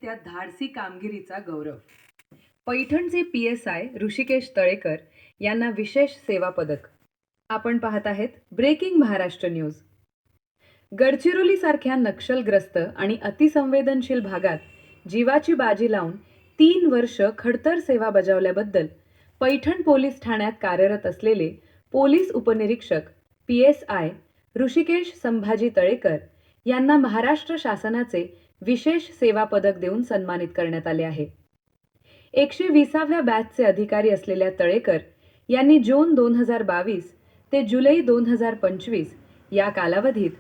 त्या धाडसी कामगिरीचा गौरव. पैठणचे PSI ऋषिकेश तळेकर यांना विशेष सेवा पदक. आपण पाहत आहेत ब्रेकिंग महाराष्ट्र न्यूज. गडचिरोलीसारख्या नक्षलग्रस्त आणि अतिसंवेदनशील भागात जीवाची बाजी लावून 3 वर्ष खडतर सेवा बजावल्याबद्दल पैठण पोलीस ठाण्यात कार्यरत असलेले पोलीस उपनिरीक्षक PSI ऋषिकेश संभाजी तळेकर यांना महाराष्ट्र शासनाचे विशेष सेवा पदक देऊन सन्मानित करण्यात आले आहे. 120व्या बॅचचे अधिकारी असलेल्या तळेकर यांनी जून 2022 ते जुलै 2025 या कालावधीत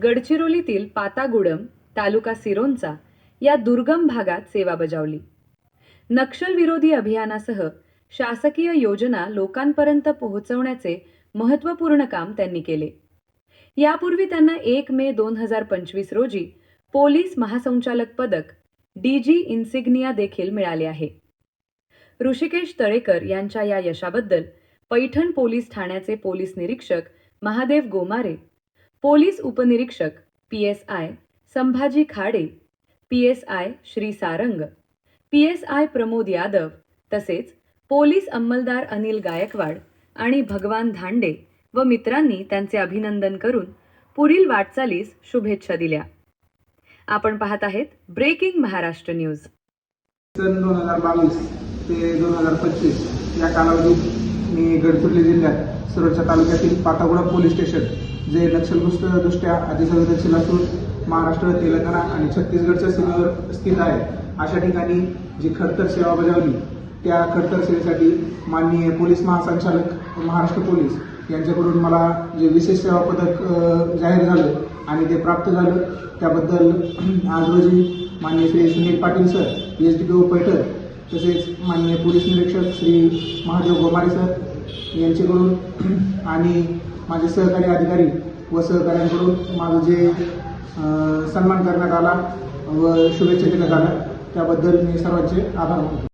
गडचिरोलीतील पातागुडम तालुका सिरोंचा या दुर्गम भागात सेवा बजावली. नक्षलविरोधी अभियानासह शासकीय योजना लोकांपर्यंत पोहोचवण्याचे महत्त्वपूर्ण काम त्यांनी केले. यापूर्वी त्यांना 1 मे 2025 रोजी पोलीस महासंचालक पदक DG इन्सिग्निया देखील मिळाले आहे. ऋषिकेश तळेकर यांच्या या यशाबद्दल पैठण पोलीस ठाण्याचे पोलीस निरीक्षक महादेव गोमारे, पोलीस उपनिरीक्षक PSI Sambhaji Khade, PSI Shri Sarang, PSI Pramod Yadav तसेच पोलीस अंमलदार अनिल गायकवाड आणि भगवान धांडे व मित्रांनी त्यांचे अभिनंदन करून पुढील वाटचालीस शुभेच्छा दिल्या. आपण पाहत आहेत ब्रेकिंग महाराष्ट्र न्यूज. सन 2022 ते 2025 या कालावधीत मी गडचिरोली जिल्ह्यात सिरोंचा तालुक्यातील पातागुडा पोलीस स्टेशन, जे नक्षलग्रस्तदृष्ट्या अतिसंवेदनशील असून महाराष्ट्र, तेलंगणा आणि छत्तीसगडच्या सीमेवर स्थित आहे, अशा ठिकाणी जी खडतर सेवा बजावली, त्या खडतर सेवेसाठी माननीय पोलीस महासंचालक महाराष्ट्र पोलीस यांच्याकडून मला जे विशेष सेवा पदक जाहीर झालं आणि ते प्राप्त झालं, त्याबद्दल आज रोजी माननीय श्री सुनील पाटील सर, SDPO पैठण, तसेच माननीय पोलीस निरीक्षक श्री महादेव गोमारे सर यांच्याकडून आणि माझे सहकारी अधिकारी व सहकाऱ्यांकडून माझं जे सन्मान करण्यात आला व शुभेच्छा देण्यात आल्या, त्याबद्दल मी सर्वांचे आभार मानतो.